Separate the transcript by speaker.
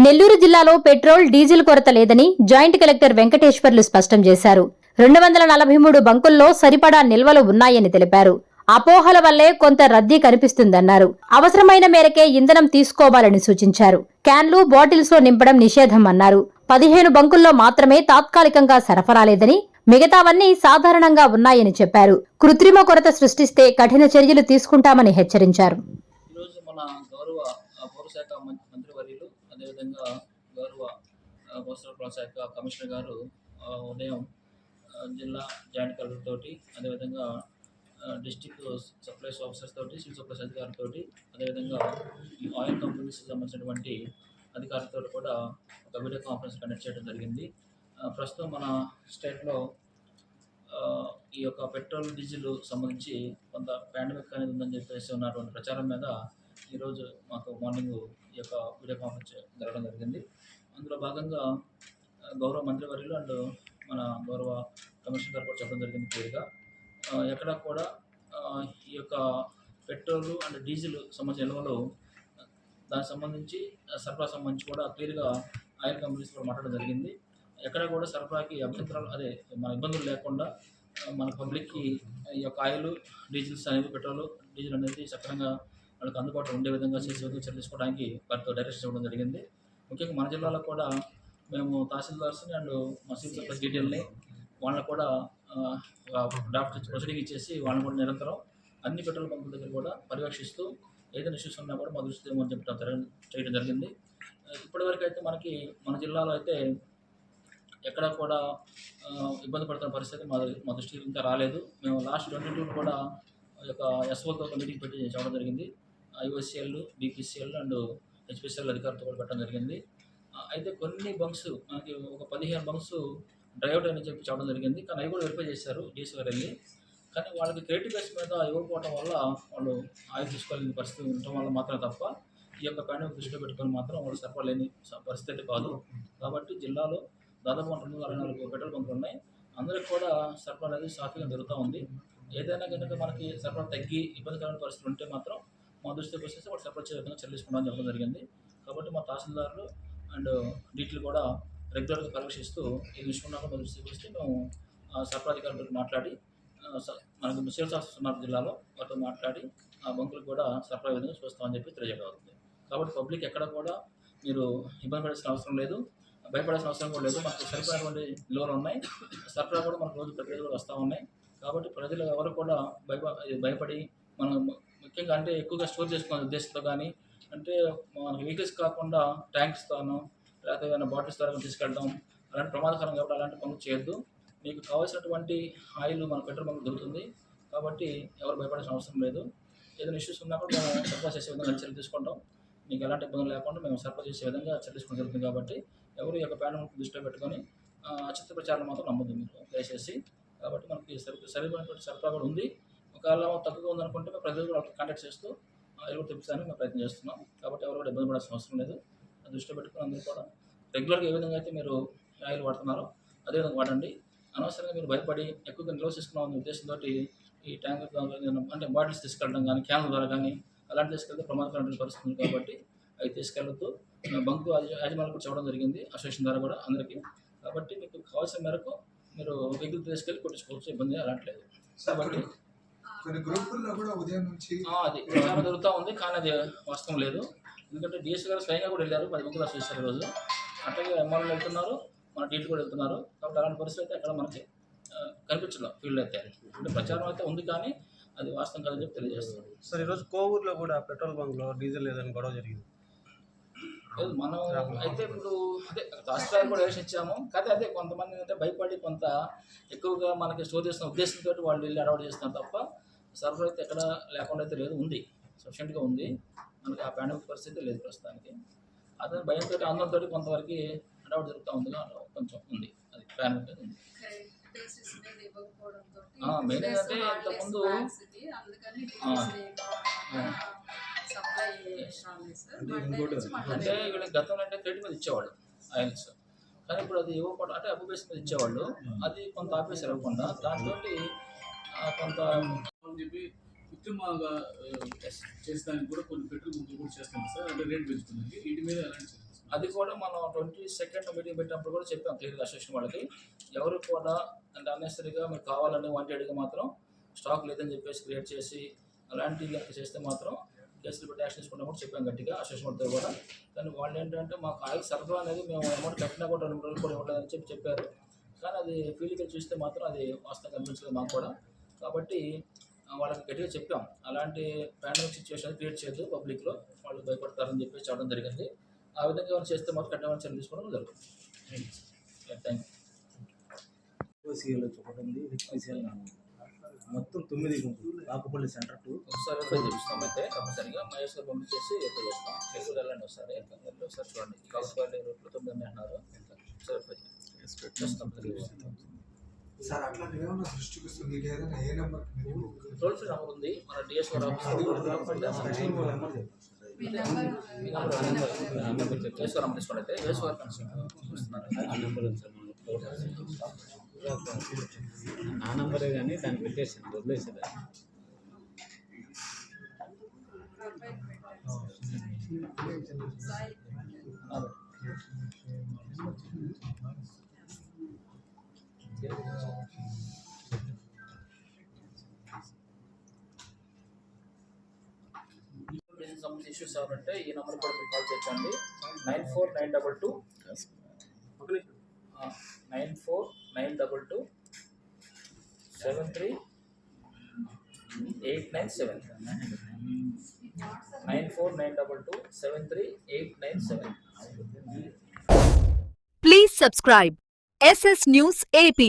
Speaker 1: నెల్లూరు జిల్లాలో petrol, diesel కొరత లేదని జాయింట్ కలెక్టర్ వెంకటేశ్వర్లు స్పష్టం చేశారు. 243 బంకుల్లో సరిపడా నిల్వలు ఉన్నాయని తెలిపారు. అపోహల వల్లే కొంత రద్దీ కనిపిస్తుందన్నారు. అవసరమైన మేరకే ఇంధనం తీసుకోవాలని సూచించారు. క్యాన్లు, బాటిల్స్ లో నింపడం నిషేధం అన్నారు. 15 బంకుల్లో మాత్రమే తాత్కాలికంగా సరఫరా లేదని, మిగతావన్నీ సాధారణంగా ఉన్నాయని చెప్పారు. కృత్రిమ కొరత సృష్టిస్తే కఠిన చర్యలు తీసుకుంటామని హెచ్చరించారు.
Speaker 2: పౌరశాఖ మంత్రివర్యులు అదేవిధంగా గౌరవ పౌరసరఫరాల శాఖ కమిషనర్ గారు ఉదయం జిల్లా జాయింట్ కలెక్టర్ తోటి, అదేవిధంగా డిస్ట్రిక్ట్ సప్లైస్ ఆఫీసర్స్ తోటి, సివిల్ సప్లైస్ అధికారులతో, అదేవిధంగా ఈ ఆయిల్ కంపెనీస్ సంబంధించినటువంటి అధికారులతో కూడా ఒక వీడియో కాన్ఫరెన్స్ కండక్ట్ చేయడం జరిగింది. ప్రస్తుతం మన స్టేట్లో ఈ యొక్క పెట్రోల్, డీజిల్ సంబంధించి కొంత పాండమిక్ అనేది ఉందని చెప్పేసి ఉన్నటువంటి ప్రచారం మీద ఈరోజు మాకు మార్నింగ్ ఈ యొక్క వీడియో కాన్ఫరెన్స్ జరగడం జరిగింది. అందులో భాగంగా గౌరవ మంత్రివర్యులు అండ్ మన గౌరవ కమిషనర్ గారు కూడా చెప్పడం జరిగింది. క్లియర్గా ఎక్కడ కూడా ఈ యొక్క పెట్రోల్ అండ్ డీజిల్ సంబంధించిన నిల్వలు, దానికి సంబంధించి సరఫరా సంబంధించి కూడా క్లియర్గా ఆయిల్ కంపెనీస్ కూడా మాట్లాడడం జరిగింది. ఎక్కడ కూడా సరఫరాకి అభ్యంతరాలు, అదే మన ఇబ్బందులు లేకుండా మన పబ్లిక్కి ఈ యొక్క ఆయిల్, డీజిల్స్ అనేది, పెట్రోల్, డీజిల్ అనేది సక్రమంగా వాళ్ళకి అందుబాటులో ఉండే విధంగా చేసే విధంగా చర్యలు తీసుకోవడానికి వారితో డైరెక్షన్ ఇవ్వడం జరిగింది. ముఖ్యంగా మన జిల్లాలో కూడా మేము తహసీల్దార్స్ని అండ్ మా సివిల్ సప్లైస్ డీటెయిల్ని వాళ్ళని కూడా డ్రాఫ్ట్ ప్రొసీడింగ్ ఇచ్చేసి వాళ్ళని కూడా నిరంతరం అన్ని పెట్రోల్ బంకుల దగ్గర కూడా పర్యవేక్షిస్తూ ఏదైనా ఇష్యూస్ ఉన్నా కూడా మా దృష్టి ఏమని చెప్పడం చేయడం జరిగింది. ఇప్పటివరకు అయితే మనకి మన జిల్లాలో అయితే ఎక్కడా కూడా ఇబ్బంది పడుతున్న పరిస్థితి మా దృష్టికి ఇంకా రాలేదు. మేము లాస్ట్ 22 కూడా ఈ యొక్క ఎస్ఓతో ఒక మీటింగ్ పెట్టి చెప్పడం జరిగింది. ఐఓసిఎల్, బీపీసీఎల్ అండ్ హెచ్పిసిఎల్ అధికారులతో కూడా పెట్టడం జరిగింది. అయితే కొన్ని బంక్స్ మనకి ఒక 15 బంక్స్ డ్రైవర్ అని చెప్పి చెప్పడం జరిగింది. కానీ అవి కూడా వెరిఫై చేశారు డీసీ గారు వెళ్ళి. కానీ వాళ్ళకి క్రెడిట్ బేస్ మీద ఇవ్వకపోవడం వల్ల వాళ్ళు ఆయిల్ తీసుకోలేని పరిస్థితి ఉండటం వల్ల మాత్రమే తప్ప ఈ యొక్క పాండమిక్ దృష్టిలో పెట్టుకొని మాత్రం వాళ్ళు సరఫరా లేని పరిస్థితి కాదు. కాబట్టి జిల్లాలో దాదాపు 264 పెట్రోల్ బంకులు ఉన్నాయి. అందరికి కూడా సరఫరా అనేది సాఫీగా జరుగుతూ ఉంది. ఏదైనా కనుక మనకి సరఫరా తగ్గి ఇబ్బందికరమైన పరిస్థితులు ఉంటే మాత్రం మా దృష్టికి వచ్చేసి వాళ్ళు సరఫరా చేసే విధంగా చర్యలు తీసుకోవడం జరగడం జరిగింది. కాబట్టి మా తహసీల్దారులు అండ్ డీటీలు కూడా రెగ్యులర్గా పరీక్షిస్తూ ఇది తీసుకున్నాక మా దృష్టికి వస్తే మేము సరఫరా అధికారులతో మాట్లాడి, మనకు సేల్స్ ఆఫీసర్స్ ఉన్నారు జిల్లాలో, వాటితో మాట్లాడి ఆ బంకులకు కూడా సరఫరా విధంగా చూస్తామని చెప్పి తెలియజేయగలుగుతుంది. కాబట్టి పబ్లిక్ ఎక్కడ కూడా మీరు ఇబ్బంది పడాల్సిన అవసరం లేదు, భయపడాల్సిన అవసరం కూడా లేదు. మనకు సరిపడినటువంటి నిల్వలు ఉన్నాయి, సరఫరా కూడా మనకు రోజు ప్రతిరోజు వస్తూ ఉన్నాయి. కాబట్టి ప్రజలు ఎవరు కూడా భయపడి మనం ముఖ్యంగా అంటే ఎక్కువగా స్టోర్ చేసుకునే ఉద్దేశంతో కానీ, అంటే మనకి వెహికల్స్ కాకుండా ట్యాంక్స్తోనో లేకపోతే ఏదైనా బాటిల్స్ ద్వారా తీసుకెళ్ళడం అలాంటి ప్రమాదకరం. కాబట్టి అలాంటి పనులు చేయొద్దు. మీకు కావాల్సినటువంటి ఆయిల్ మన పెట్రోల్ బంక్ దొరుకుతుంది. కాబట్టి ఎవరు భయపడాల్సిన అవసరం లేదు. ఏదైనా ఇష్యూస్ ఉన్నా కూడా మేము సరఫరా చేసే విధంగా చర్యలు తీసుకుంటాం. మీకు ఎలాంటి ఇబ్బందులు లేకుండా మేము సరఫరా చేసే విధంగా చర్యలు తీసుకోవడం జరుగుతుంది. కాబట్టి ఎవరు ఈ యొక్క పాండమిక్ దృష్టిలో పెట్టుకొని అచిత్ర ప్రచారం మాత్రం నమ్మద్దు మీరు దయచేసి. కాబట్టి మనకి సరైనటువంటి సరఫరా కూడా ఉంది. ఒకవేళ తక్కువగా ఉందనుకుంటే మేము ప్రజలు కూడా కాంటాక్ట్ చేస్తూ ఎవరు తెప్పించడానికి మేము ప్రయత్నం చేస్తున్నాం. కాబట్టి ఎవరు కూడా ఇబ్బంది పడాల్సిన అవసరం లేదు. దృష్టిలో పెట్టుకుని అందరూ కూడా రెగ్యులర్గా ఏ విధంగా అయితే మీరు ఆయిల్ వాడుతున్నారో అదేవిధంగా వాడండి. అనవసరంగా మీరు భయపడి ఎక్కువగా నిల్వ చేసుకున్నామనే ఉద్దేశంతో ఈ ట్యాంక్ అంటే బాటిల్స్ తీసుకెళ్ళడం కానీ, క్యాన్ల ద్వారా కానీ అలాంటి తీసుకెళ్తే ప్రమాదకరమైన పరిస్థితి ఉంది. కాబట్టి అవి తీసుకెళ్ళొద్దు. బంకు యాజమాన్యం కూడా చెప్పడం జరిగింది, అసోసియేషన్ ద్వారా కూడా అందరికీ. కాబట్టి మీకు కావాల్సిన మేరకు మీరు వెహికల్ తీసుకెళ్ళి కొట్టించుకోవచ్చు, ఇబ్బంది అలాంటి. కాబట్టి
Speaker 3: కొన్ని గ్రూపుల్లో కూడా ఉదయం నుంచి
Speaker 2: అది ప్రచారం జరుగుతూ ఉంది, కానీ అది వాస్తవం లేదు. ఎందుకంటే డిఎస్సీ గారు స్వయంగా కూడా వెళ్ళారు, 10 బంకులు చూస్తారు ఈరోజు. అట్లాగే ఎంఆర్ఓలు వెళ్తున్నారు, మన డీటీ కూడా వెళ్తున్నారు. కాబట్టి అలాంటి పరిస్థితి అయితే అక్కడ మనకి కనిపించడం ఫీల్డ్ అయితే. అంటే ప్రచారం అయితే ఉంది, కానీ అది వాస్తవం కాదని చెప్పి తెలియజేస్తున్నారు.
Speaker 4: సార్, ఈరోజు కోవూరులో కూడా పెట్రోల్ బంక్లో డీజిల్ లేదని గొడవ జరిగింది.
Speaker 2: మనం అయితే ఇప్పుడు అదే తహసీల్దార్ కూడా వేసి ఇచ్చాము. కానీ అదే కొంతమంది అంటే భయపడి కొంత ఎక్కువగా మనకి స్టోర్ చేస్తున్న ఉద్దేశంతో వాళ్ళు వెళ్ళి అలవాటు చేస్తున్నారు తప్ప సరఫరా అయితే ఎక్కడ లేకుండా అయితే లేదు, ఉంది, సఫిషియెంట్గా ఉంది. మనకి ఆ పాండమిక్ పరిస్థితి లేదు ప్రస్తుతానికి. అదే భయంతో అందరితో కొంతవరకు అలవాటు జరుగుతూ ఉంది, కొంచెం ఉంది, అది పాండమిక్ అది ఉంది. మెయిన్ అంటే ఇంతకుముందు అంటే వీళ్ళకి గతంలో అంటే క్రెడిట్ మీద ఇచ్చేవాళ్ళు ఆయిల్స్, కానీ ఇప్పుడు అది ఇవ్వకుండా అంటే అప్పు బేస్ మీద ఇచ్చేవాళ్ళు. అది కొంత ఆఫీస్ ఇవ్వకుండా దాంతో కొంత
Speaker 5: చెప్పి కృత్రిమంగా చేస్తానికి కూడా కొన్ని పెట్రోల్ బంకులు కూడా చేస్తాను సార్. అంటే రేట్ పెంచుతుంది. వీటి మీద ఎలాంటి
Speaker 2: అది కూడా మనం 22nd మీటింగ్ పెట్టినప్పుడు కూడా చెప్పాం క్లియర్గా అసోసియేషన్ వాళ్ళకి, ఎవరు కూడా అంటే అన్నెసరీగా మీకు కావాలని వాంటెడ్గా మాత్రం స్టాక్ లేదని చెప్పేసి క్రియేట్ చేసి అలాంటివి కనుక చేస్తే మాత్రం కేసులు పెట్టి యాక్షన్ తీసుకుంటాం కూడా చెప్పాం గట్టిగా అసోసియేషన్ వాళ్ళతో కూడా. కానీ వాళ్ళు ఏంటంటే మాకు ఆయిల్ సరఫరా అనేది మేము అమౌంట్ కట్టినా కూడా 2 రోజులు కూడా ఇవ్వలేదని చెప్పారు. కానీ అది ఫీల్డ్కి చూస్తే మాత్రం అది వాస్తవం కనిపించలేదు మాకు కూడా. కాబట్టి వాళ్ళకి గట్టిగా చెప్పాం, అలాంటి పాండమిక్ సిచ్యువేషన్ క్రియేట్ చేయొద్దు, పబ్లిక్లో వాళ్ళు భయపడతారని చెప్పేసి చెప్పడం జరిగింది. ఆ విధంగా ఎవరు చేస్తే మాత్రం కఠినమైన చర్యలు తీసుకోవడం జరుగుతుంది. Thank you.
Speaker 6: ఓసీఎల్లో ఒకటి ఉంది, హెచ్పిసిఎల్ మొత్తం 9 గుంపులు. కాకుపల్లి సెంటర్ 2
Speaker 2: ఒకసారి వెరిఫై చేపిస్తాం. అయితే కంపల్సరీగా మహేష్ గారు పంపించేసి వెరిఫై చేస్తాం. కేసులు వెళ్ళండి ఒకసారి ఒకసారి చూడండి. కాకుపల్లి రూట్లో 9 అన్నారు. ఒకసారి వెరిఫై చేస్తాం.
Speaker 3: సార్ అట్లాంటివి ఏమన్నా సృష్టిస్తుంది, మీకు ఏదైనా ఏ నెంబర్
Speaker 2: టోల్ ఫ్రీ నెంబర్ ఉంది మన డిఎస్ఓ ఆఫీస్ తీసుకోండి. అయితే డిఎస్ఓ
Speaker 7: నా నంబరే కానీ దాన్ని పెట్టేసాను, వదిలేసేది.
Speaker 2: సంబంధించిన ఇష్యూస్ ఏమంటే ఈ నెంబర్ కూడా మీరు కాల్ చేయొచ్చండి. 94922 94922 73897 94922 73897.
Speaker 8: Please subscribe SS News AP.